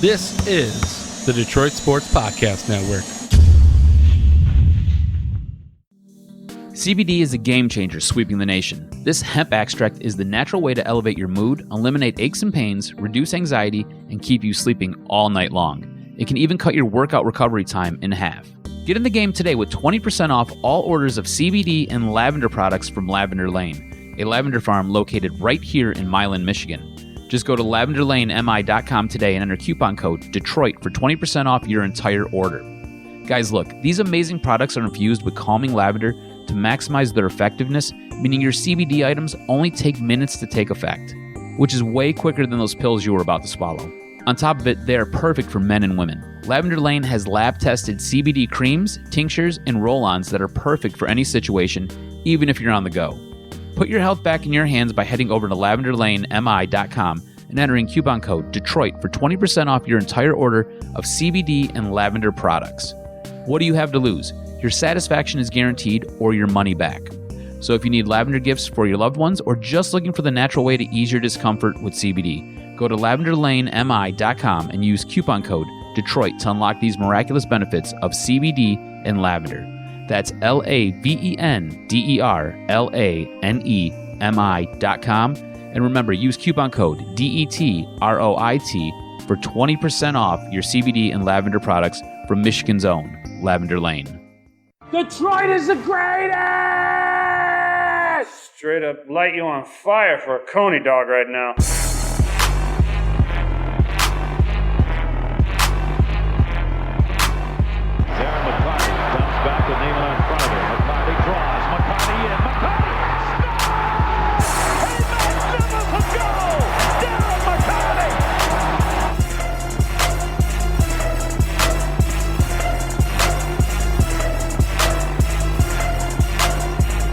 This is the Detroit Sports Podcast Network. CBD is a game changer sweeping the nation. This hemp extract is the natural way to elevate your mood, eliminate aches and pains, reduce anxiety, and keep you sleeping all night long. It can even cut your workout recovery time in half. Get in the game today with 20% off all orders of CBD and lavender products from Lavender Lane, a lavender farm located right here in Milan, Michigan. Just go to lavenderlanemi.com today and enter coupon code DETROIT for 20% off your entire order. Guys, look, these amazing products are infused with calming lavender to maximize their effectiveness, meaning your CBD items only take minutes to take effect, which is way quicker than those pills you were about to swallow. On top of it, they are perfect for men and women. Lavender Lane has lab-tested CBD creams, tinctures, and roll-ons that are perfect for any situation, even if you're on the go. Put your health back in your hands by heading over to lavenderlanemi.com and entering coupon code DETROIT for 20% off your entire order of CBD and lavender products. What do you have to lose? Your satisfaction is guaranteed or your money back. So if you need lavender gifts for your loved ones or just looking for the natural way to ease your discomfort with CBD, go to lavenderlanemi.com and use coupon code DETROIT to unlock these miraculous benefits of CBD and lavender. That's lavenderlanemi.com. And remember, use coupon code DETROIT for 20% off your CBD and lavender products from Michigan's own Lavender Lane. Detroit is the greatest! Straight up light you on fire for a coney dog right now. Back with Neiman in front of him. McCarty draws. McCarty in. McCarty scores! A magnificent goal! Darren McCarty!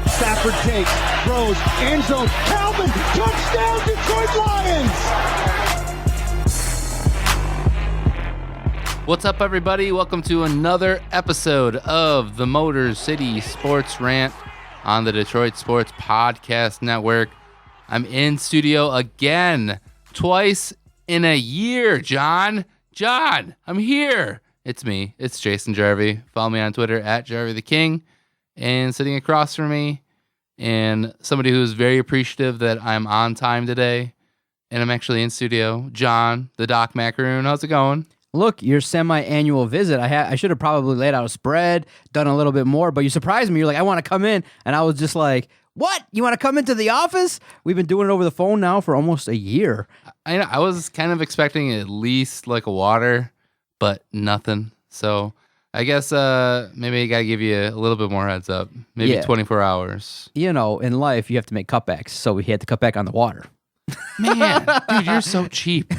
Stafford takes, throws, end zone. Calvin, touchdown, Detroit Lions! What's up, everybody? Welcome to another episode of the Motor City Sports Rant on the Detroit Sports Podcast Network. I'm in studio again, twice in a year, John. John, I'm here. It's me. It's Jason Jarvi. Follow me on Twitter at Jarvi the King. And sitting across from me, and somebody who's very appreciative that I'm on time today, and I'm actually in studio, John, the Doc Macaroon. How's it going? Look, your semi-annual visit, I should have probably laid out a spread, done a little bit more, but you surprised me. You're like, I want to come in. And I was just like, what? You want to come into the office? We've been doing it over the phone now for almost a year. I was kind of expecting at least like a water, but nothing. So I guess maybe I got to give you a little bit more heads up. Maybe 24 hours. You know, in life, you have to make cutbacks. So we had to cut back on the water. Man, dude, you're so cheap.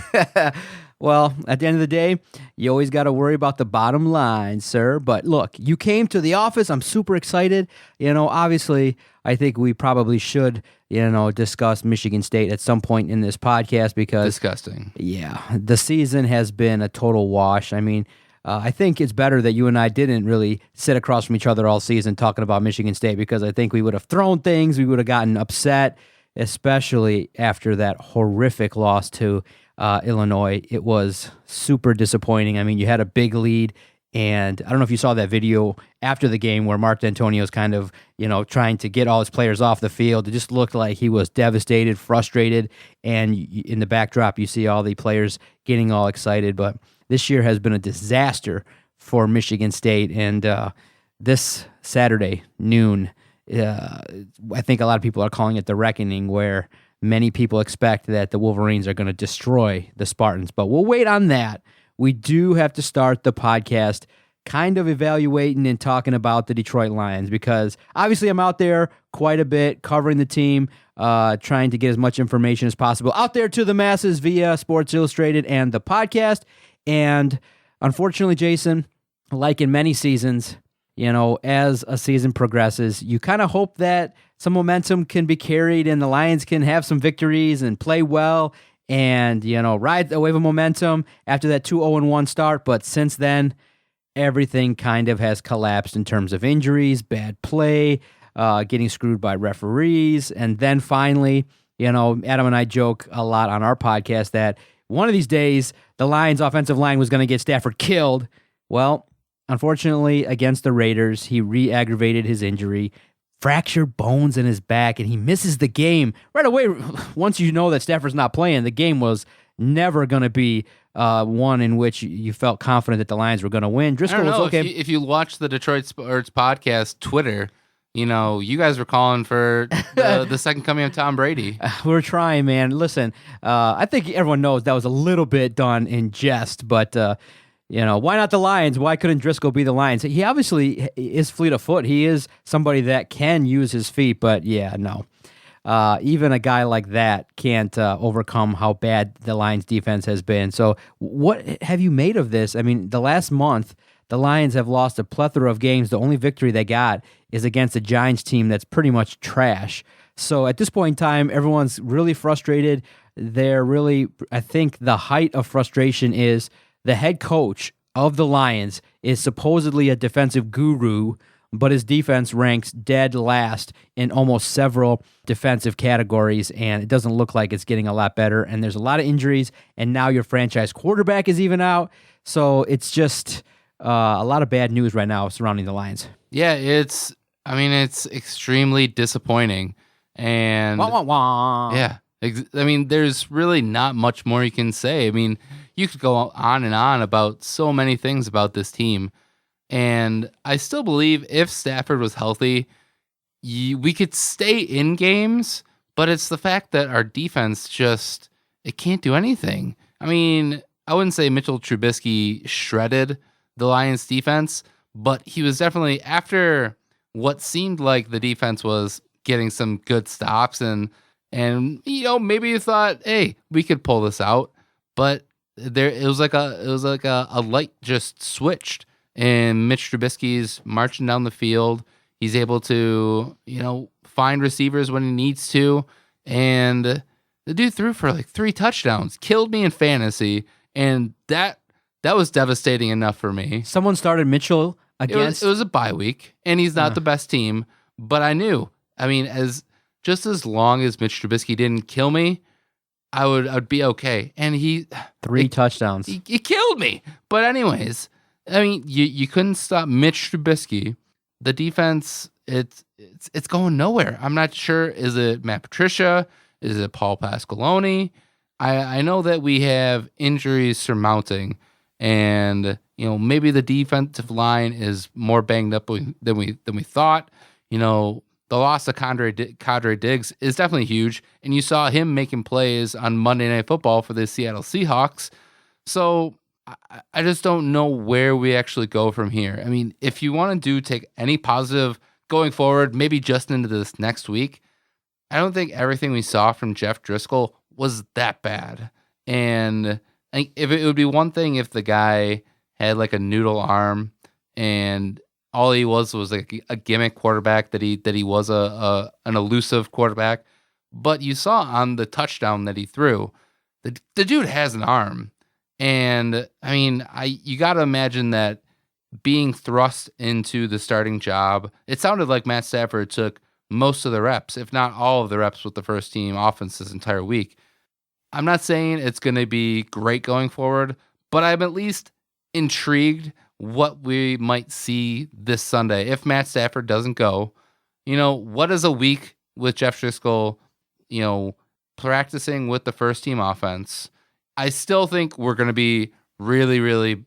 Well, at the end of the day, you always got to worry about the bottom line, sir. But look, you came to the office. I'm super excited. You know, obviously, I think we probably should, discuss Michigan State at some point in this podcast because... Disgusting. Yeah, the season has been a total wash. I mean, I think it's better that you and I didn't really sit across from each other all season talking about Michigan State because I think we would have thrown things. We would have gotten upset, especially after that horrific loss to... Illinois. It was super disappointing. I mean, you had a big lead, and I don't know if you saw that video after the game where Mark Dantonio was kind of, trying to get all his players off the field. It just looked like he was devastated, frustrated, and in the backdrop, you see all the players getting all excited. But this year has been a disaster for Michigan State, and this Saturday, noon, I think a lot of people are calling it the reckoning, where many people expect that the Wolverines are going to destroy the Spartans, but we'll wait on that. We do have to start the podcast kind of evaluating and talking about the Detroit Lions because obviously I'm out there quite a bit covering the team, trying to get as much information as possible out there to the masses via Sports Illustrated and the podcast. And unfortunately, Jason, like in many seasons, as a season progresses, you kind of hope that some momentum can be carried and the Lions can have some victories and play well and, ride the wave of momentum after that 2-0-1 start. But since then, everything kind of has collapsed in terms of injuries, bad play, getting screwed by referees. And then finally, Adam and I joke a lot on our podcast that one of these days, the Lions' offensive line was going to get Stafford killed. Well, unfortunately, against the Raiders, he re-aggravated his injury, fractured bones in his back, and he misses the game. Right away, once you know that Stafford's not playing, the game was never going to be one in which you felt confident that the Lions were going to win. Driscoll was okay. If you watch the Detroit Sports Podcast Twitter, you guys were calling for the second coming of Tom Brady. We're trying, man. Listen, I think everyone knows that was a little bit done in jest, but why not the Lions? Why couldn't Driscoll be the Lions? He obviously is fleet of foot. He is somebody that can use his feet, but no. Even a guy like that can't overcome how bad the Lions defense has been. So what have you made of this? I mean, the last month, the Lions have lost a plethora of games. The only victory they got is against a Giants team that's pretty much trash. So at this point in time, everyone's really frustrated. I think the height of frustration is the head coach of the Lions is supposedly a defensive guru, but his defense ranks dead last in almost several defensive categories, and it doesn't look like it's getting a lot better. And there's a lot of injuries, and now your franchise quarterback is even out. So it's just a lot of bad news right now surrounding the Lions. Yeah, it's extremely disappointing. And wah, wah, wah. Yeah, there's really not much more you can say. I mean, you could go on and on about so many things about this team. And I still believe if Stafford was healthy, we could stay in games, but it's the fact that our defense it can't do anything. I mean, I wouldn't say Mitchell Trubisky shredded the Lions defense, but he was definitely, after what seemed like the defense was getting some good stops and maybe you thought, hey, we could pull this out, but it was like a light just switched. And Mitch Trubisky's marching down the field. He's able to, find receivers when he needs to. And the dude threw for like 3 touchdowns, killed me in fantasy. And that was devastating enough for me. Someone started Mitchell against. It was a bye week, and he's not the best team. But I knew, as long as Mitch Trubisky didn't kill me, I'd be okay. And he 3 touchdowns. He killed me. But anyways. You couldn't stop Mitch Trubisky. The defense, it's going nowhere. I'm not sure. Is it Matt Patricia? Is it Paul Pasqualoni? I know that we have injuries surmounting, and maybe the defensive line is more banged up than we thought. The loss of Cadre Diggs is definitely huge, and you saw him making plays on Monday Night Football for the Seattle Seahawks. So I just don't know where we actually go from here. If you want to take any positive going forward, maybe just into this next week, I don't think everything we saw from Jeff Driscoll was that bad. And if it would be one thing if the guy had like a noodle arm and all he was like a gimmick quarterback, that he was an elusive quarterback. But you saw on the touchdown that he threw, the dude has an arm. And you got to imagine that being thrust into the starting job, it sounded like Matt Stafford took most of the reps, if not all of the reps with the first team offense this entire week. I'm not saying it's going to be great going forward, but I'm at least intrigued what we might see this Sunday. If Matt Stafford doesn't go, what is a week with Jeff Driscoll, practicing with the first team offense? I still think we're going to be really, really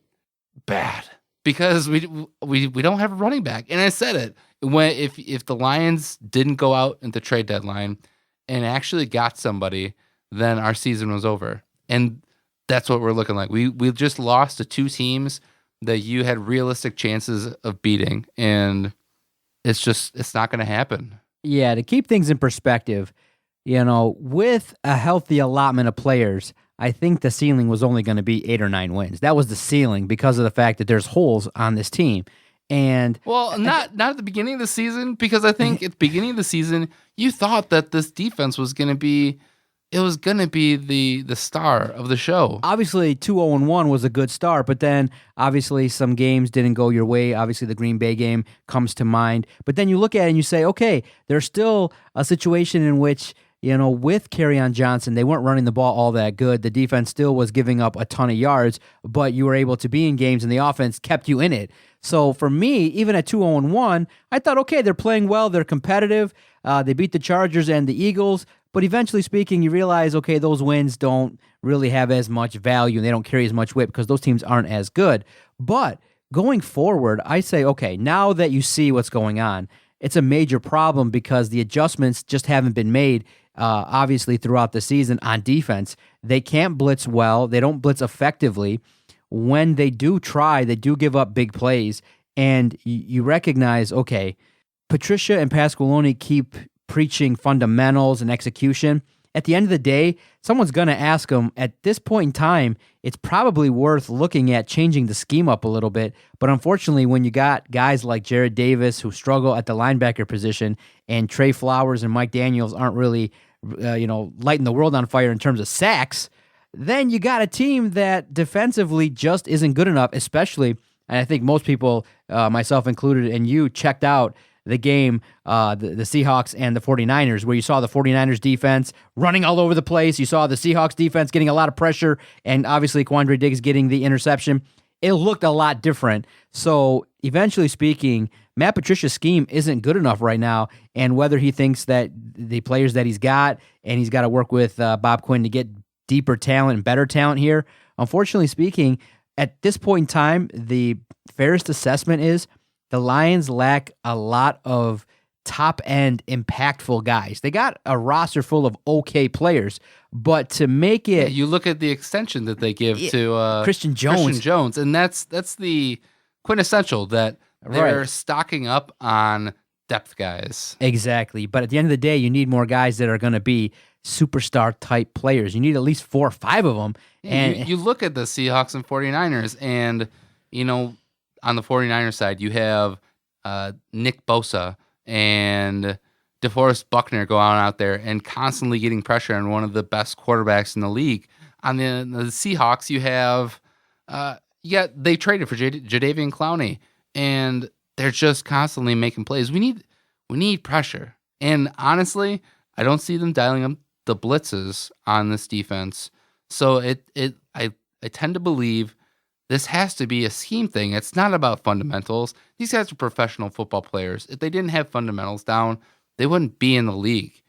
bad because we don't have a running back. And I said it, if the Lions didn't go out at the trade deadline and actually got somebody, then our season was over. And that's what we're looking like. We just lost to 2 teams that you had realistic chances of beating, and it's not going to happen. Yeah, to keep things in perspective, with a healthy allotment of players, I think the ceiling was only going to be 8 or 9 wins. That was the ceiling because of the fact that there's holes on this team. And not at the beginning of the season, because I think at the beginning of the season you thought that this defense was going to be the star of the show. Obviously, 2-0-1 was a good start, but then obviously some games didn't go your way. Obviously, the Green Bay game comes to mind. But then you look at it and you say, okay, there's still a situation in which with Kerryon Johnson, they weren't running the ball all that good. The defense still was giving up a ton of yards, but you were able to be in games and the offense kept you in it. So for me, even at 2-0-1, I thought, okay, they're playing well, they're competitive. They beat the Chargers and the Eagles, but eventually speaking, you realize, okay, those wins don't really have as much value and they don't carry as much weight because those teams aren't as good. But going forward, I say, okay, now that you see what's going on, it's a major problem because the adjustments just haven't been made, obviously, throughout the season on defense. They can't blitz well. They don't blitz effectively. When they do try, they do give up big plays. And you recognize, okay, Patricia and Pasqualoni keep preaching fundamentals and execution. At the end of the day, someone's going to ask them, at this point in time, it's probably worth looking at changing the scheme up a little bit. But unfortunately, when you got guys like Jared Davis who struggle at the linebacker position and Trey Flowers and Mike Daniels aren't really, lighting the world on fire in terms of sacks, then you got a team that defensively just isn't good enough, especially, and I think most people, myself included, and you checked out the game, the Seahawks and the 49ers, where you saw the 49ers defense running all over the place. You saw the Seahawks defense getting a lot of pressure, and obviously Quandre Diggs getting the interception. It looked a lot different. So eventually speaking, Matt Patricia's scheme isn't good enough right now, and whether he thinks that the players that he's got, and he's got to work with Bob Quinn to get deeper talent and better talent here, unfortunately speaking, at this point in time, the fairest assessment is the Lions lack a lot of top-end impactful guys. They got a roster full of okay players, but to make it... You look at the extension that they give to Christian Jones, and that's the quintessential that they're stocking up on depth guys. Exactly, but at the end of the day, you need more guys that are going to be superstar-type players. You need at least 4 or 5 of them. And you look at the Seahawks and 49ers, and, on the 49ers side, you have Nick Bosa and DeForest Buckner going out there and constantly getting pressure on one of the best quarterbacks in the league. On the Seahawks, you have they traded for Jadeveon Clowney, and they're just constantly making plays. We need pressure, and honestly, I don't see them dialing up the blitzes on this defense. So I tend to believe this has to be a scheme thing. It's not about fundamentals. These guys are professional football players. If they didn't have fundamentals down, they wouldn't be in the league.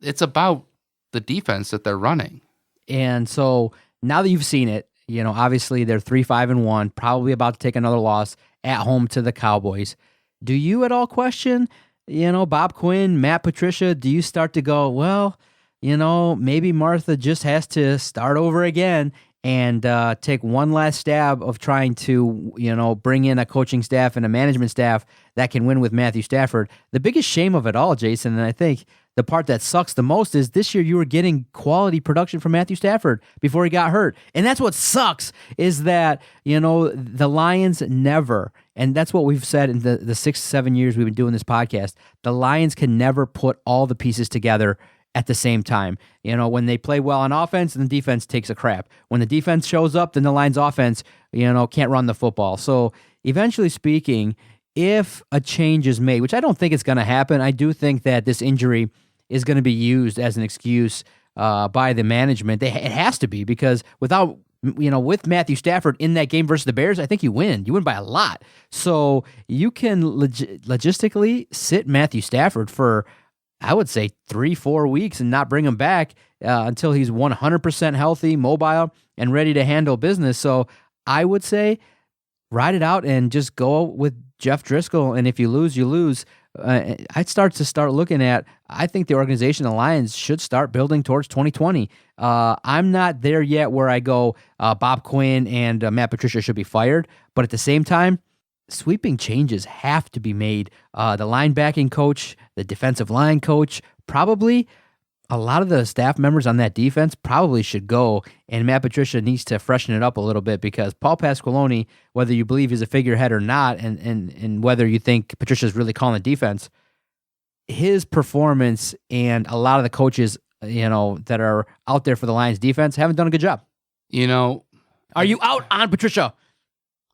It's about the defense that they're running. And so now that you've seen it, obviously they're 3-5-1, probably about to take another loss at home to the Cowboys. Do you at all question, Bob Quinn, Matt Patricia? Do you start to go, well, maybe Martha just has to start over again and take one last stab of trying to, bring in a coaching staff and a management staff that can win with Matthew Stafford? The biggest shame of it all, Jason, and I think the part that sucks the most, is this year you were getting quality production from Matthew Stafford before he got hurt. And that's what sucks, is that, the Lions never, and that's what we've said in the 6-7 years we've been doing this podcast, the Lions can never put all the pieces together at the same time. When they play well on offense, then the defense takes a crap. When the defense shows up, then the Lions offense, can't run the football. So eventually speaking, if a change is made, which I don't think it's going to happen, I do think that this injury is going to be used as an excuse by the management. It has to be, because without, with Matthew Stafford in that game versus the Bears, I think you win. You win by a lot. So you can logistically sit Matthew Stafford for, I would say, 3-4 weeks and not bring him back until he's 100% healthy, mobile, and ready to handle business. So I would say ride it out and just go with Jeff Driscoll. And if you lose, you lose. I'd start looking at, I think the organization, the Lions, should start building towards 2020. I'm not there yet where I go, Bob Quinn and Matt Patricia should be fired. But at the same time, sweeping changes have to be made. The linebacking coach, the defensive line coach, probably a lot of the staff members on that defense probably should go, and Matt Patricia needs to freshen it up a little bit, because Paul Pasqualoni, whether you believe he's a figurehead or not, and whether you think Patricia's really calling the defense, his performance and a lot of the coaches, that are out there for the Lions defense haven't done a good job. Are you out on Patricia?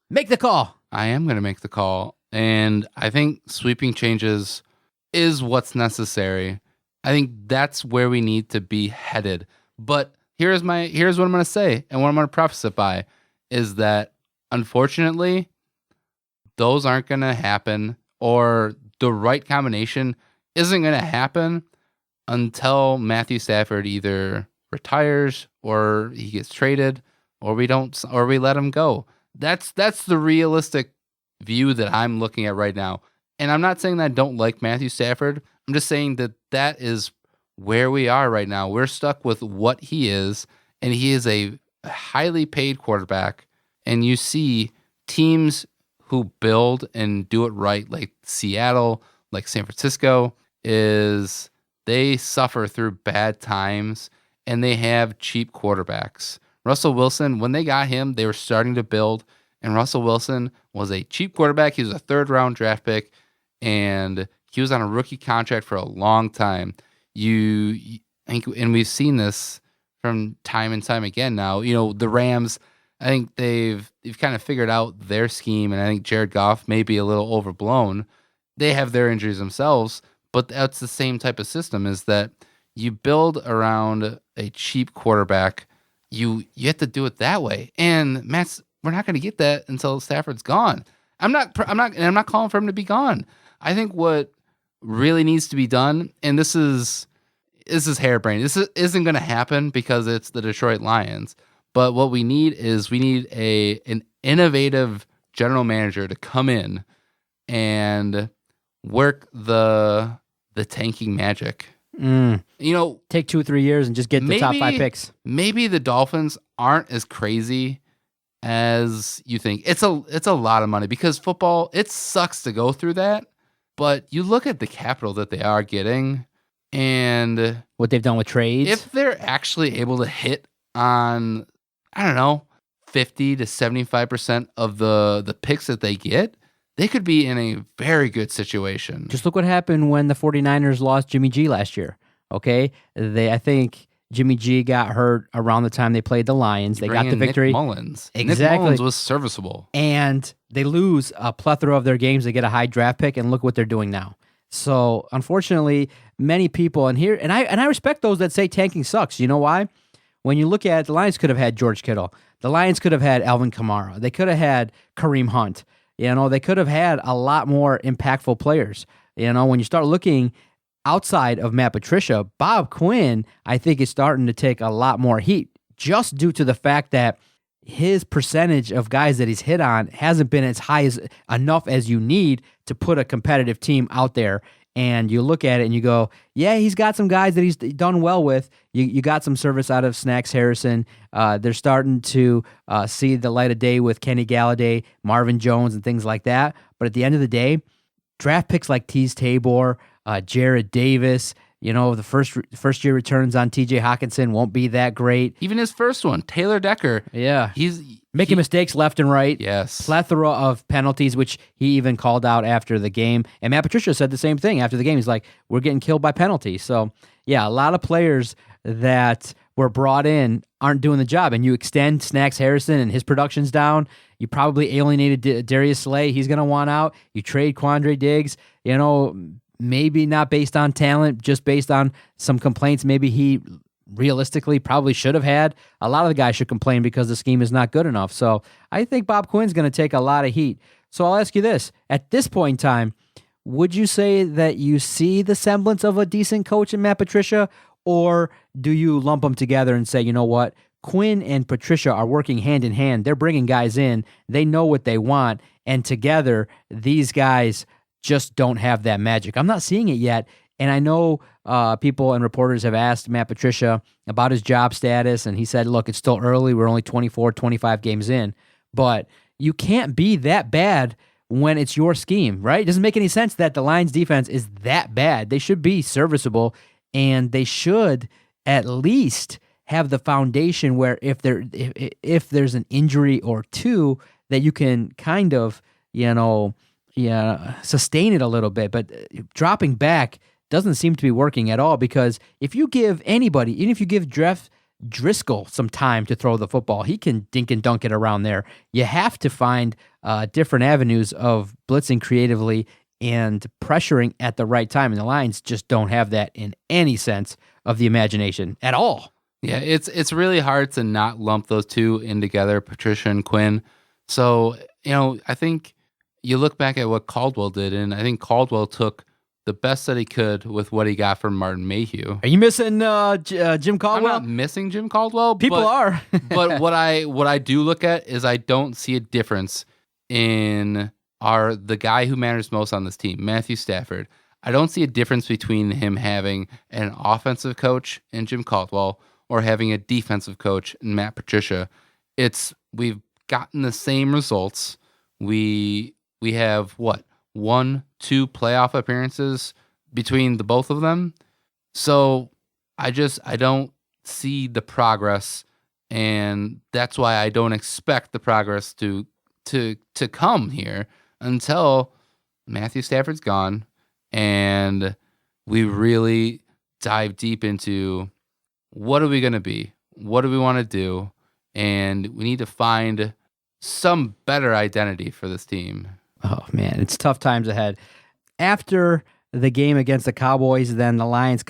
Make the call. I am going to make the call, and I think sweeping changes is what's necessary. I think that's where we need to be headed. But here's what I'm going to say, and what I'm going to preface it by is that unfortunately, those aren't going to happen, or the right combination isn't going to happen until Matthew Stafford either retires or he gets traded, or we let him go. That's the realistic view that I'm looking at right now. And I'm not saying that I don't like Matthew Stafford. I'm just saying that is where we are right now. We're stuck with what he is, and he is a highly paid quarterback. And you see teams who build and do it right, like Seattle, like San Francisco, is they suffer through bad times, and they have cheap quarterbacks. Russell Wilson, when they got him, they were starting to build, and Russell Wilson was a cheap quarterback. He was a third-round draft pick, and he was on a rookie contract for a long time. And we've seen this from time and time again now. The Rams, I think they've kind of figured out their scheme, and I think Jared Goff may be a little overblown. They have their injuries themselves, but that's the same type of system, is that you build around a cheap quarterback. You have to do it that way. And we're not going to get that until Stafford's gone. I'm not calling for him to be gone. I think what really needs to be done, and this is harebrained. This isn't going to happen because it's the Detroit Lions. But what we need is an innovative general manager to come in and work the tanking magic. Take 2 or 3 years and just get the top 5 picks. Maybe the Dolphins aren't as crazy as you think. It's a lot of money, because football, it sucks to go through that. But you look at the capital that they are getting and what they've done with trades. If they're actually able to hit on, 50 to 75% of the picks that they get, they could be in a very good situation. Just look what happened when the 49ers lost Jimmy G last year. Okay? I think Jimmy G got hurt around the time they played the Lions. They got the victory. Nick Mullins. Exactly. Nick Mullins was serviceable. And they lose a plethora of their games. They get a high draft pick, and look what they're doing now. So, unfortunately, many people and I respect those that say tanking sucks. You know why? When you look at it, the Lions could have had George Kittle. The Lions could have had Alvin Kamara. They could have had Kareem Hunt. They could have had a lot more impactful players. When you start looking outside of Matt Patricia, Bob Quinn, I think, is starting to take a lot more heat, just due to the fact that his percentage of guys that he's hit on hasn't been as high as enough as you need to put a competitive team out there. And you look at it and you go, yeah, he's got some guys that he's done well with. You got some service out of Snacks Harrison. They're starting to see the light of day with Kenny Galladay, Marvin Jones, and things like that. But at the end of the day, draft picks like Tease Tabor, Jared Davis, the first year returns on TJ Hawkinson won't be that great. Even his first one, Taylor Decker. Yeah. He's making mistakes left and right. Yes. Plethora of penalties, which he even called out after the game. And Matt Patricia said the same thing after the game. He's like, we're getting killed by penalties. So, yeah, a lot of players that were brought in aren't doing the job. And you extend Snacks Harrison and his production's down. You probably alienated Darius Slay. He's going to want out. You trade Quandre Diggs. Maybe not based on talent, just based on some complaints maybe he realistically probably should have had. A lot of the guys should complain because the scheme is not good enough. So I think Bob Quinn's going to take a lot of heat. So I'll ask you this. At this point in time, would you say that you see the semblance of a decent coach in Matt Patricia, or do you lump them together and say, you know what, Quinn and Patricia are working hand in hand. They're bringing guys in. They know what they want. And together, these guys just don't have that magic. I'm not seeing it yet. And I know people and reporters have asked Matt Patricia about his job status, and he said, look, it's still early. We're only 24, 25 games in. But you can't be that bad when it's your scheme, right? It doesn't make any sense that the Lions defense is that bad. They should be serviceable, and they should at least have the foundation where if there's an injury or two, that you can kind of, sustain it a little bit. But dropping back doesn't seem to be working at all, because if you give anybody, even if you give Jeff Driscoll some time to throw the football, he can dink and dunk it around there. You have to find different avenues of blitzing creatively and pressuring at the right time. And the Lions just don't have that in any sense of the imagination at all. Yeah, it's really hard to not lump those two in together, Patricia and Quinn. So, I think you look back at what Caldwell did, and I think Caldwell took the best that he could with what he got from Martin Mayhew. Are you missing Jim Caldwell? I'm not missing Jim Caldwell. People are. But what I do look at is I don't see a difference in the guy who matters most on this team, Matthew Stafford. I don't see a difference between him having an offensive coach in Jim Caldwell or having a defensive coach in Matt Patricia. We've gotten the same results. We have 1-2 playoff appearances between the both of them. So I don't see the progress, and that's why I don't expect the progress to come here until Matthew Stafford's gone and we really dive deep into what are we going to be? What do we want to do? And we need to find some better identity for this team. Oh, man, it's tough times ahead. After the game against the Cowboys, then the Lions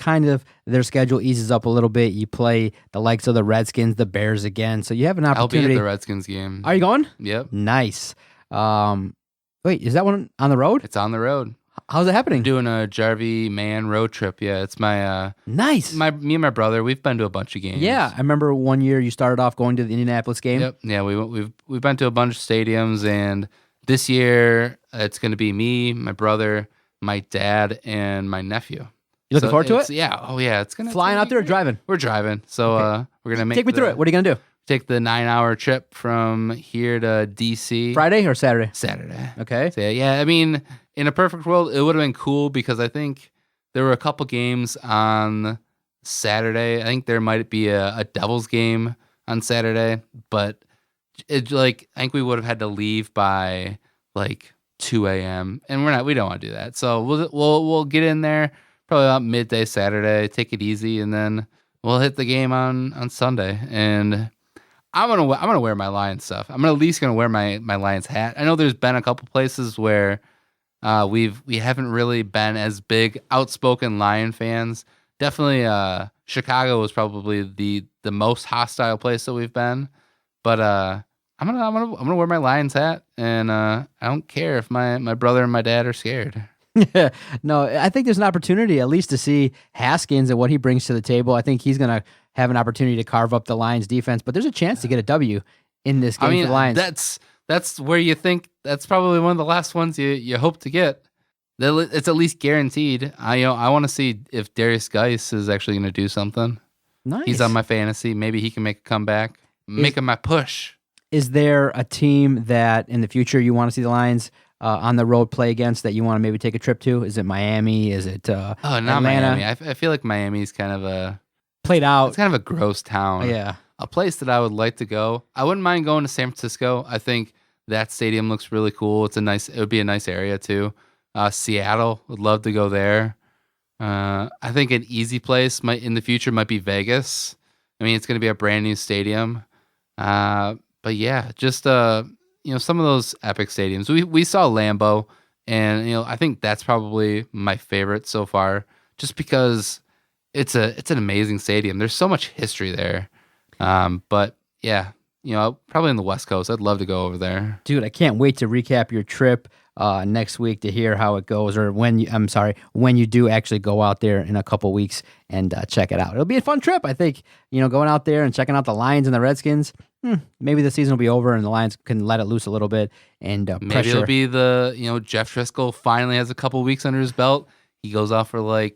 their schedule eases up a little bit. You play the likes of the Redskins, the Bears again. So you have an opportunity. I'll be at the Redskins game. Are you going? Yep. Nice. Wait, is that one on the road? It's on the road. How's it happening? I'm doing a Jarvi man road trip. Yeah, it's my nice. Me and my brother. We've been to a bunch of games. Yeah, I remember one year you started off going to the Indianapolis game. Yep. Yeah, we've been to a bunch of stadiums, and this year it's going to be me, my brother, my dad, and my nephew. You looking forward to it? Yeah. Oh yeah, it's gonna flying out there or driving? We're driving. So okay. We're gonna take me through it. What are you gonna do? Take the 9-hour trip from here to DC. Friday or Saturday? Saturday. Okay. So, yeah, I mean, in a perfect world, it would have been cool because I think there were a couple games on Saturday. I think there might be a Devils game on Saturday, but I think we would have had to leave by 2 a.m. and we don't want to do that. So we'll get in there probably about midday Saturday, take it easy, and then we'll hit the game on Sunday. And I'm gonna wear my Lions stuff. I'm at least gonna wear my Lions hat. I know there's been a couple places where we haven't really been as big outspoken Lion fans. Definitely Chicago was probably the most hostile place that we've been. But I'm gonna wear my Lions hat, and I don't care if my brother and my dad are scared. No, I think there's an opportunity at least to see Haskins and what he brings to the table. I think he's going to have an opportunity to carve up the Lions defense, but there's a chance to get a W in this game for the Lions. That's where you think that's probably one of the last ones you hope to get. It's at least guaranteed. I want to see if Darius Geis is actually going to do something. Nice. He's on my fantasy. Maybe he can make a comeback. Making my push. Is there a team that in the future you want to see the Lions on the road play against that you want to maybe take a trip to? Is it Miami? Is it not Atlanta? Miami. I feel like Miami's kind of played out. It's kind of a gross town. Yeah. A place that I would like to go. I wouldn't mind going to San Francisco. I think that stadium looks really cool. It would be a nice area too. Seattle, would love to go there. I think an easy place in the future might be Vegas. I mean, it's going to be a brand new stadium. But yeah, just some of those epic stadiums. We saw Lambeau, and I think that's probably my favorite so far, just because it's an amazing stadium. There's so much history there. But yeah, probably in the West Coast. I'd love to go over there. Dude, I can't wait to recap your trip next week to hear how it goes, or when you do actually go out there in a couple weeks and check it out. It'll be a fun trip, I think. Going out there and checking out the Lions and the Redskins. Maybe the season will be over and the Lions can let it loose a little bit and maybe pressure. It'll be Jeff Driscoll finally has a couple weeks under his belt. He goes off for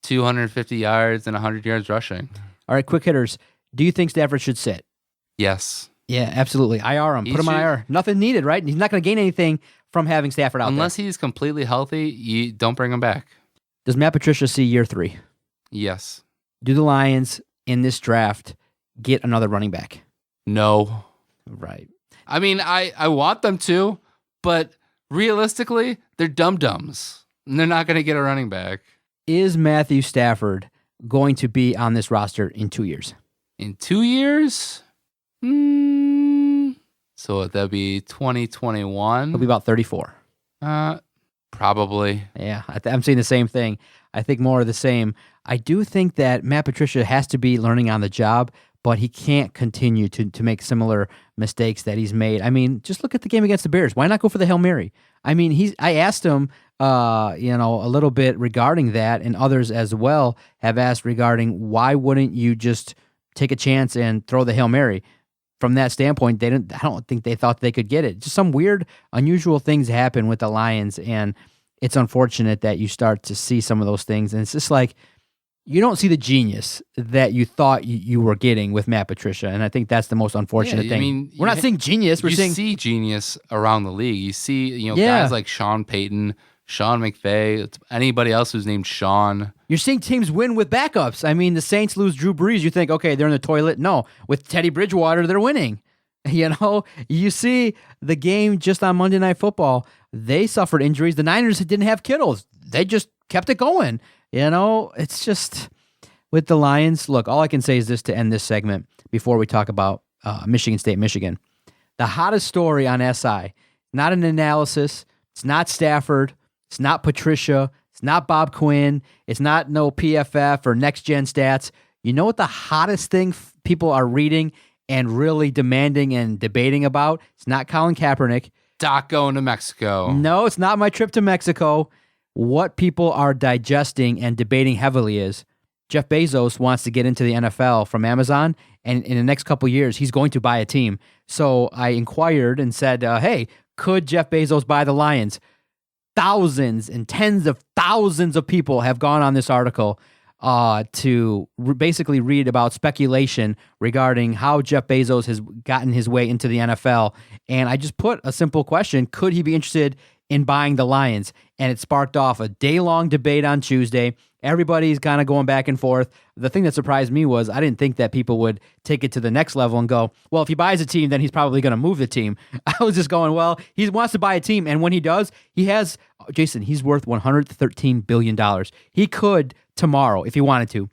250 yards and 100 yards rushing. All right, quick hitters. Do you think Stafford should sit? Yes. Yeah, absolutely. IR him. Put him on IR. Nothing needed, right? He's not going to gain anything from having Stafford out Unless there. he's completely healthy, you don't bring him back. Does Matt Patricia see year 3? Yes. Do the Lions in this draft get another running back? No. Right. I mean, I want them to, but realistically, they're dum-dums. And they're not going to get a running back. Is Matthew Stafford going to be on this roster in 2 years? In 2 years? So that'd be 2021. He'll be about 34. Probably. Yeah, I'm seeing the same thing. I think more of the same. I do think that Matt Patricia has to be learning on the job, but he can't continue to make similar mistakes that he's made. I mean, just look at the game against the Bears. Why not go for the Hail Mary? I mean, I asked him, a little bit regarding that, and others as well have asked regarding why wouldn't you just take a chance and throw the Hail Mary? From that standpoint, I don't think they thought they could get it. Just some weird, unusual things happen with the Lions, and it's unfortunate that you start to see some of those things. And it's just like, you don't see the genius that you thought you were getting with Matt Patricia, and I think that's the most unfortunate thing. I mean, we're not seeing genius. We're seeing see genius around the league. You see, guys like Sean Payton, Sean McVay, anybody else who's named Sean. You're seeing teams win with backups. I mean, the Saints lose Drew Brees. You think, okay, they're in the toilet. No, with Teddy Bridgewater, they're winning. You see the game just on Monday Night Football. They suffered injuries. The Niners didn't have Kittles. They just kept it going. It's just with the Lions. Look, all I can say is this to end this segment before we talk about Michigan State, Michigan. The hottest story on SI, not an analysis. It's not Stafford. It's not Patricia. It's not Bob Quinn. It's not no PFF or Next Gen Stats. You know what the hottest thing people are reading and really demanding and debating about? It's not Colin Kaepernick. Doc going to Mexico. No, it's not my trip to Mexico. What people are digesting and debating heavily is Jeff Bezos wants to get into the NFL from Amazon, and in the next couple years, he's going to buy a team. So I inquired and said, hey, could Jeff Bezos buy the Lions? Thousands and tens of thousands of people have gone on this article to basically read about speculation regarding how Jeff Bezos has gotten his way into the NFL. And I just put a simple question: could he be interested in buying the Lions? And it sparked off a day-long debate on Tuesday. Everybody's kind of going back and forth. The thing that surprised me was I didn't think that people would take it to the next level and go, well, if he buys a team, then he's probably going to move the team. I was just going, well, he wants to buy a team, and when he does, Jason, he's worth $113 billion. He could, tomorrow, if he wanted to,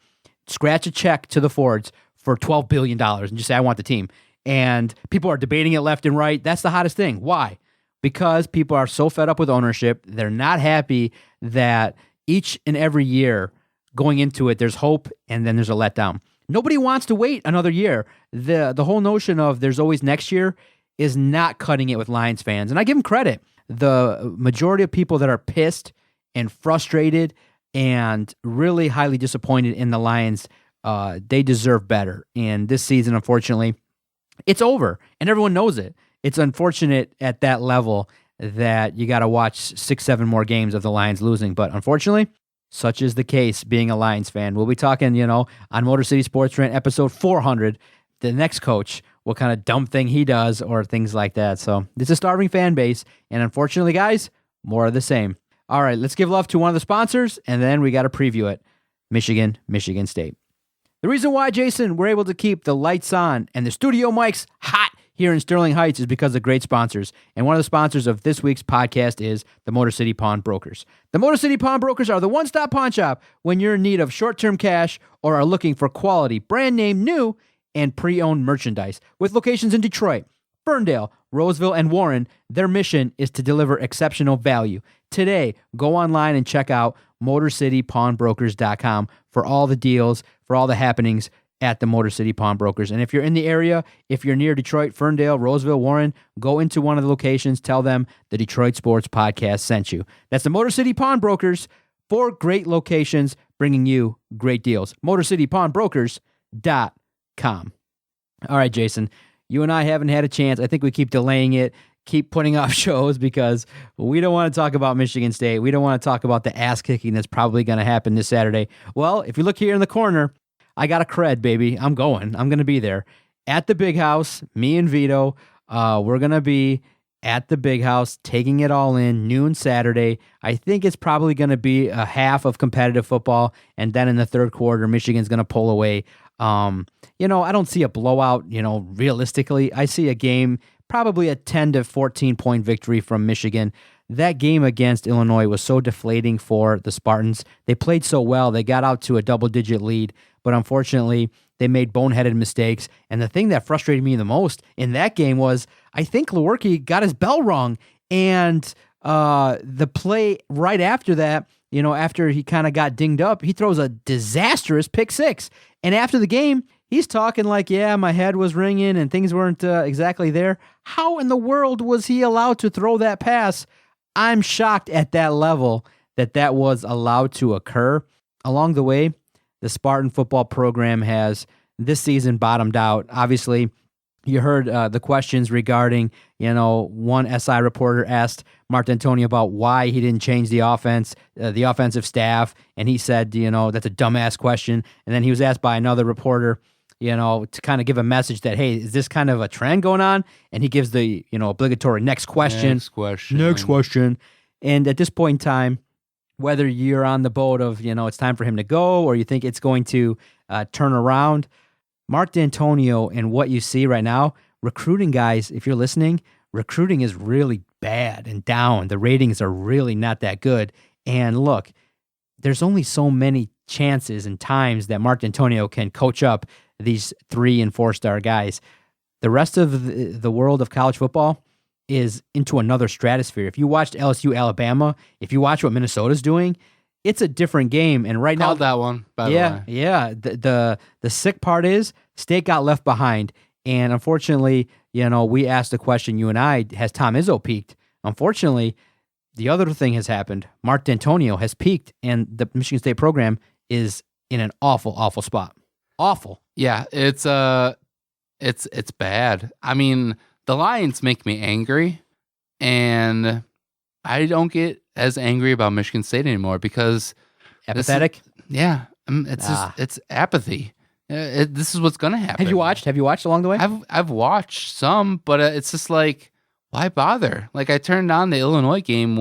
scratch a check to the Fords for $12 billion and just say, I want the team. And people are debating it left and right. That's the hottest thing. Why? Because people are so fed up with ownership. They're not happy that each and every year going into it, there's hope and then there's a letdown. Nobody wants to wait another year. The whole notion of there's always next year is not cutting it with Lions fans. And I give them credit. The majority of people that are pissed and frustrated and really highly disappointed in the Lions, they deserve better. And this season, unfortunately, it's over and everyone knows it. It's unfortunate at that level that you got to watch 6-7 more games of the Lions losing. But unfortunately, such is the case being a Lions fan. We'll be talking, on Motor City Sports Rant episode 400, the next coach, what kind of dumb thing he does or things like that. So it's a starving fan base. And unfortunately, guys, more of the same. All right, let's give love to one of the sponsors, and then we got to preview it. Michigan State. The reason why, Jason, we're able to keep the lights on and the studio mics hot here in Sterling Heights is because of great sponsors. And one of the sponsors of this week's podcast is the Motor City Pawn Brokers. The Motor City Pawn Brokers are the one-stop pawn shop when you're in need of short-term cash or are looking for quality, brand name, new, and pre-owned merchandise. With locations in Detroit, Ferndale, Roseville, and Warren, their mission is to deliver exceptional value. Today, go online and check out MotorCityPawnBrokers.com for all the deals, for all the happenings at the Motor City Pawn Brokers. And if you're in the area, if you're near Detroit, Ferndale, Roseville, Warren, go into one of the locations, tell them the Detroit Sports Podcast sent you. That's the Motor City Pawn Brokers, 4 great locations bringing you great deals. MotorCityPawnBrokers.com. All right, Jason, you and I haven't had a chance. I think we keep delaying it, keep putting off shows because we don't want to talk about Michigan State. We don't want to talk about the ass kicking that's probably going to happen this Saturday. Well, if you look here in the corner, I got a cred, baby. I'm going to be there at the Big House. Me and Vito, we're going to be at the Big House, taking it all in, noon Saturday. I think it's probably going to be a half of competitive football, and then in the third quarter, Michigan's going to pull away. I don't see a blowout, realistically. I see a game, probably a 10 to 14 point victory from Michigan. That game against Illinois was so deflating for the Spartans. They played so well. They got out to a double-digit lead, but unfortunately, they made boneheaded mistakes. And the thing that frustrated me the most in that game was I think Lewerke got his bell rung, and the play right after that, after he kind of got dinged up, he throws a disastrous pick six. And after the game, he's talking like, yeah, my head was ringing and things weren't exactly there. How in the world was he allowed to throw that pass? I'm shocked at that level that was allowed to occur. Along the way, the Spartan football program has this season bottomed out. Obviously, you heard the questions regarding, one SI reporter asked Mark Dantonio about why he didn't change the offense, the offensive staff, and he said, that's a dumbass question. And then he was asked by another reporter, to kind of give a message that, hey, is this kind of a trend going on? And he gives the, obligatory next question. Next question. And at this point in time, whether you're on the boat of, it's time for him to go or you think it's going to turn around, Mark Dantonio and what you see right now, recruiting guys, if you're listening, recruiting is really bad and down. The ratings are really not that good. And look, there's only so many chances and times that Mark Dantonio can coach up these 3- and 4-star guys. The rest of the world of college football is into another stratosphere. If you watched LSU Alabama, if you watch what Minnesota's doing, it's a different game. And right now, that one, by the way. Yeah. The sick part is State got left behind. And unfortunately, we asked the question, you and I, has Tom Izzo peaked? Unfortunately, the other thing has happened. Mark Dantonio has peaked, and the Michigan State program is in an awful, awful spot. Awful. Yeah, it's bad. I mean, the Lions make me angry, and I don't get as angry about Michigan State anymore because apathetic. It's apathy. This is what's gonna happen. Have you watched along the way? I've watched some, but it's just like, why bother? Like, I turned on the Illinois game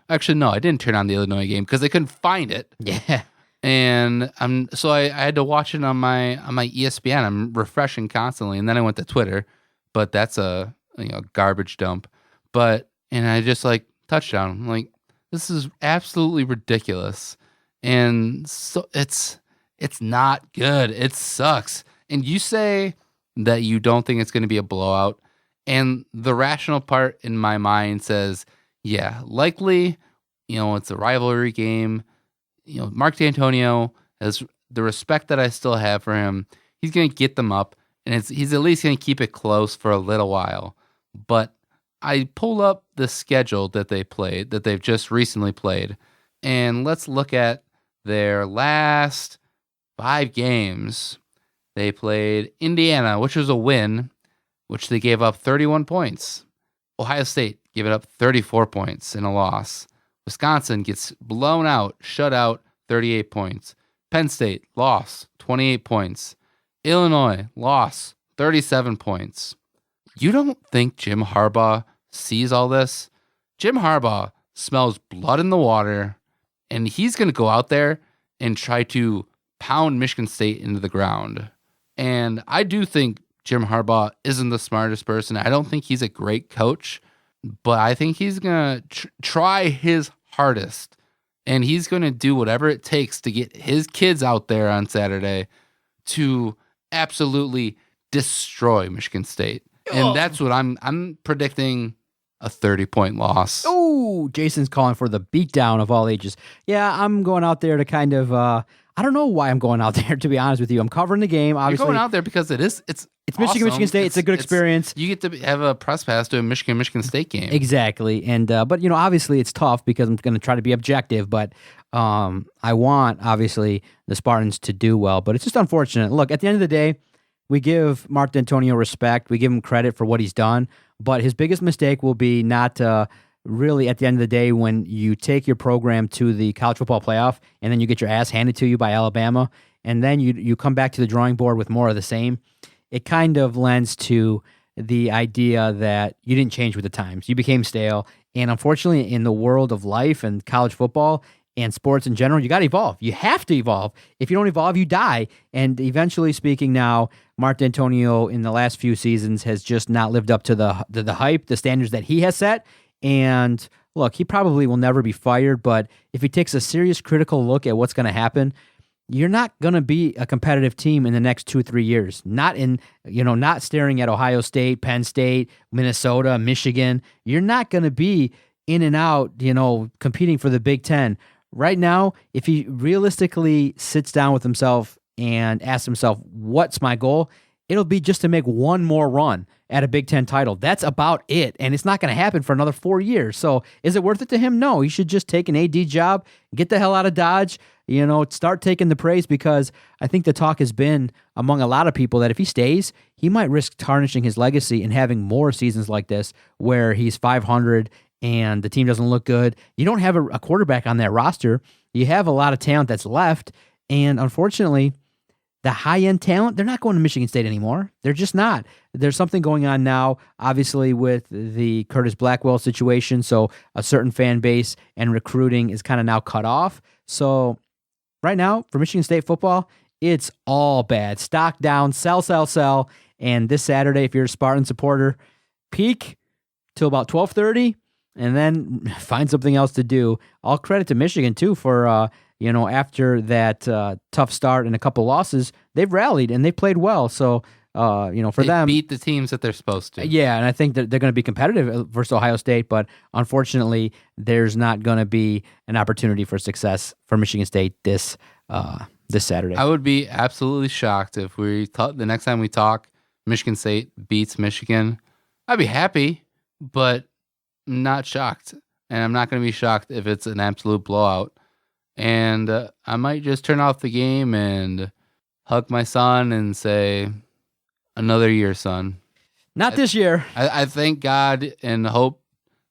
actually no, I didn't turn on the Illinois game because I couldn't find it. Yeah. And I had to watch it on my ESPN. I'm refreshing constantly, and then I went to Twitter, but that's a garbage dump. And I just touchdown. I'm like, this is absolutely ridiculous, and so it's not good. It sucks. And you say that you don't think it's going to be a blowout, and the rational part in my mind says, yeah, likely. It's a rivalry game. Mark Dantonio has the respect that I still have for him. He's going to get them up, and he's at least going to keep it close for a little while. But I pulled up the schedule that they've just recently played, and let's look at their last 5 games. They played Indiana, which was a win, which they gave up 31 points. Ohio State gave it up 34 points in a loss. Wisconsin gets blown out, shut out, 38 points. Penn State, loss, 28 points. Illinois, loss, 37 points. You don't think Jim Harbaugh sees all this? Jim Harbaugh smells blood in the water, and he's going to go out there and try to pound Michigan State into the ground. And I do think Jim Harbaugh isn't the smartest person. I don't think he's a great coach, but I think he's going to try his hardest, and he's going to do whatever it takes to get his kids out there on Saturday to absolutely destroy Michigan State. And that's what I'm predicting, a 30-point loss. Oh, Jason's calling for the beatdown of all ages. Yeah, I'm going out there to kind of I don't know why I'm going out there, to be honest with you. I'm covering the game, obviously. You're going out there because it's awesome. Michigan State. It's a good experience. You get to have a press pass to a Michigan State game. Exactly. And but obviously it's tough because I'm going to try to be objective, but I want obviously the Spartans to do well, but it's just unfortunate. Look, at the end of the day, we give Mark Dantonio respect. We give him credit for what he's done, but his biggest mistake will be not really at the end of the day when you take your program to the college football playoff and then you get your ass handed to you by Alabama and then you come back to the drawing board with more of the same. It kind of lends to the idea that you didn't change with the times. You became stale. And unfortunately, in the world of life and college football and sports in general, you got to evolve. You have to evolve. If you don't evolve, you die. And eventually speaking now, Mark Dantonio in the last few seasons has just not lived up to the hype, the standards that he has set. And look, he probably will never be fired, but if he takes a serious critical look at what's going to happen, you're not going to be a competitive team in the next 2-3 years. Not staring at Ohio State, Penn State, Minnesota, Michigan. You're not going to be in and out, competing for the Big Ten. Right now, if he realistically sits down with himself and asks himself, what's my goal? It'll be just to make one more run at a Big Ten title. That's about it. And it's not going to happen for another 4 years. So is it worth it to him? No. He should just take an AD job, get the hell out of Dodge, start taking the praise, because I think the talk has been among a lot of people that if he stays, he might risk tarnishing his legacy and having more seasons like this where he's 500 and the team doesn't look good. You don't have a quarterback on that roster. You have a lot of talent that's left. And unfortunately, the high-end talent, they're not going to Michigan State anymore. They're just not. There's something going on now, obviously, with the Curtis Blackwell situation. So a certain fan base and recruiting is kind of now cut off. So right now, for Michigan State football, it's all bad. Stock down, sell. And this Saturday, if you're a Spartan supporter, peak till about 12:30, and then find something else to do. All credit to Michigan, too, for after that tough start and a couple losses, they've rallied and they played well. So, for them, beat the teams that they're supposed to. Yeah, and I think that they're going to be competitive versus Ohio State, but unfortunately, there's not going to be an opportunity for success for Michigan State this Saturday. I would be absolutely shocked if the next time we talk, Michigan State beats Michigan. I'd be happy, but not shocked. And I'm not going to be shocked if it's an absolute blowout. And I might just turn off the game and hug my son and say, another year, son. Not this year. I thank God and hope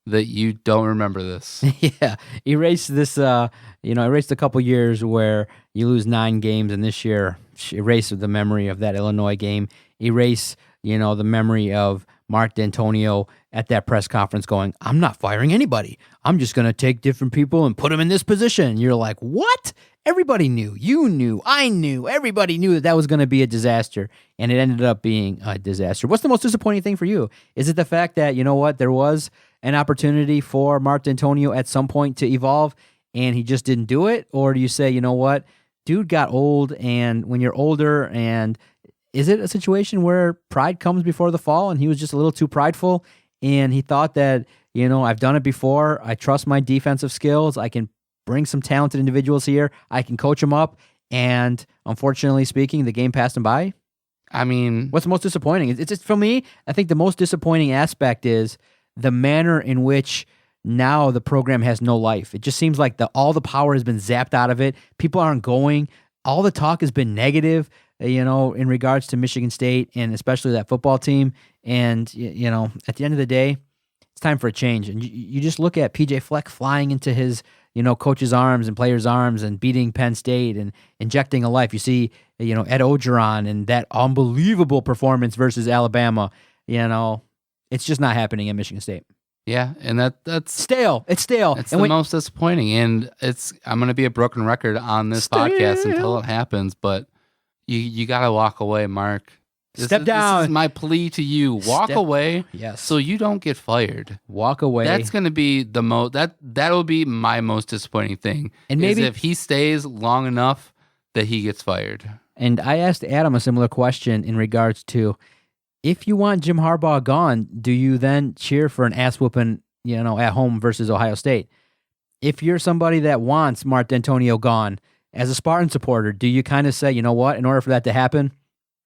that you don't remember this. Yeah. Erase this, erase a couple years where you lose 9 games, and this year, erase the memory of that Illinois game. Erase, the memory of Mark Dantonio at that press conference going, I'm not firing anybody. I'm just going to take different people and put them in this position. You're like, what? Everybody knew. You knew. I knew. Everybody knew that was going to be a disaster, and it ended up being a disaster. What's the most disappointing thing for you? Is it the fact that, there was an opportunity for Mark Dantonio at some point to evolve, and he just didn't do it? Or do you say, dude got old, and when you're older, and is it a situation where pride comes before the fall, and he was just a little too prideful, and he thought that, I've done it before. I trust my defensive skills. I can bring some talented individuals here. I can coach them up. And unfortunately speaking, the game passed him by. I mean, what's the most disappointing? It's just, for me, I think the most disappointing aspect is the manner in which now the program has no life. It just seems like all the power has been zapped out of it. People aren't going. All the talk has been negative, in regards to Michigan State and especially that football team. And, at the end of the day, it's time for a change. And you just look at PJ Fleck flying into his, coach's arms and players' arms and beating Penn State and injecting a life. You see, Ed Ogeron and that unbelievable performance versus Alabama. It's just not happening at Michigan State. Yeah, and that's stale. It's stale. It's the most disappointing. And I'm going to be a broken record on this podcast until it happens, but you got to walk away, Mark. Step down. This is my plea to you. Walk away. Yes. So you don't get fired. Walk away. That's going to be the most. That'll be my most disappointing thing. And maybe if he stays long enough that he gets fired. And I asked Adam a similar question in regards to, if you want Jim Harbaugh gone, do you then cheer for an ass whooping, at home versus Ohio State? If you're somebody that wants Mark Dantonio gone, as a Spartan supporter, do you kind of say, in order for that to happen,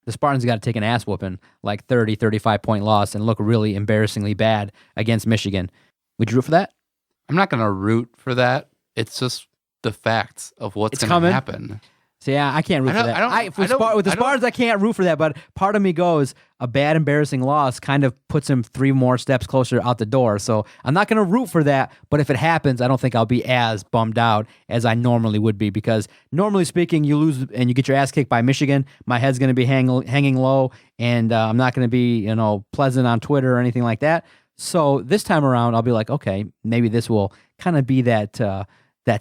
the Spartans got to take an ass whooping, like 30, 35-point loss, and look really embarrassingly bad against Michigan? Would you root for that? I'm not going to root for that. It's just the facts of what's going to happen. So yeah, I can't root for that. With the Spartans, I can't root for that. But part of me goes, a bad, embarrassing loss kind of puts him 3 more steps closer out the door. So I'm not going to root for that. But if it happens, I don't think I'll be as bummed out as I normally would be. Because normally speaking, you lose and you get your ass kicked by Michigan, my head's going to be hanging low, and I'm not going to be pleasant on Twitter or anything like that. So this time around, I'll be like, okay, maybe this will kind of be that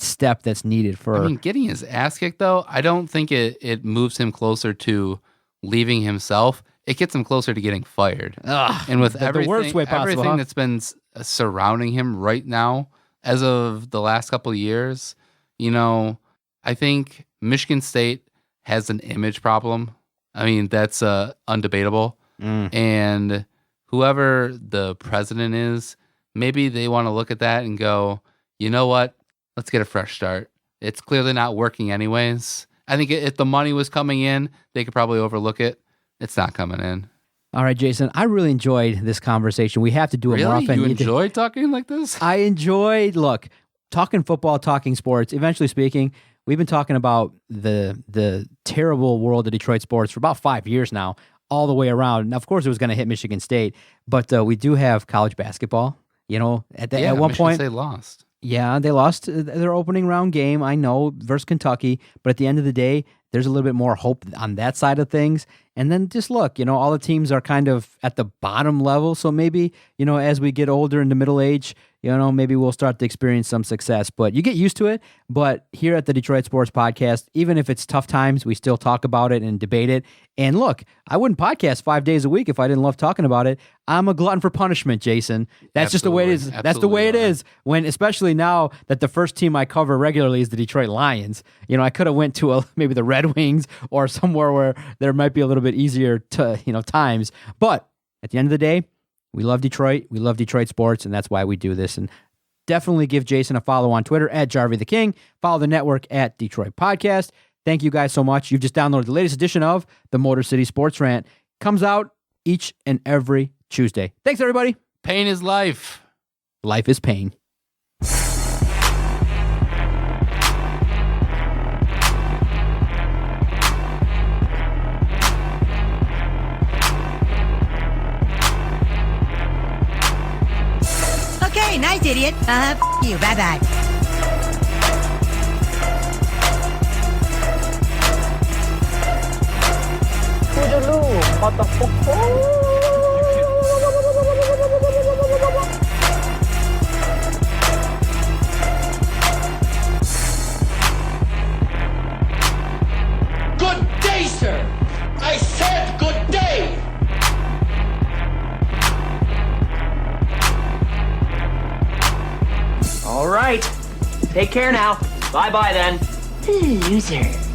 step that's needed for. Getting his ass kicked, though, I don't think it moves him closer to leaving himself. It gets him closer to getting fired. And with the worst way possible, everything that's been surrounding him right now, as of the last couple of years, I think Michigan State has an image problem. That's undebatable. And whoever the president is maybe they want to look at that and go, you know what? Let's get a fresh start. It's clearly not working anyways. I think if the money was coming in, they could probably overlook it. It's not coming in. All right, Jason, I really enjoyed this conversation. We have to do it more often. You enjoy talking like this? I enjoyed, talking football, talking sports. Eventually speaking, we've been talking about the terrible world of Detroit sports for about 5 years now, all the way around. Now, of course, it was going to hit Michigan State, but we do have college basketball. At one Michigan point, State lost. Yeah, they lost their opening round game, I know, versus Kentucky. But at the end of the day, there's a little bit more hope on that side of things. And then just look, all the teams are kind of at the bottom level. So maybe, as we get older into middle age, maybe we'll start to experience some success. But you get used to it. But here at the Detroit Sports Podcast, even if it's tough times, we still talk about it and debate it. And look, I wouldn't podcast 5 days a week if I didn't love talking about it. I'm a glutton for punishment, Jason. That's just the way it is. That's the way it is. When, especially now that the first team I cover regularly is the Detroit Lions. I could have went to maybe the Red Wings or somewhere where there might be a little bit easier times. But at the end of the day, we love Detroit. We love Detroit sports, and that's why we do this. And definitely give Jason a follow on Twitter at Jarvi the King. Follow the network at Detroit Podcast. Thank you guys so much. You've just downloaded the latest edition of the Motor City Sports Rant. Comes out each and every Tuesday. Thanks, everybody. Pain is life. Life is pain. Okay, nice, idiot. You. Bye-bye. Good day, sir. I said good day. All right. Take care now. Bye-bye then. Loser.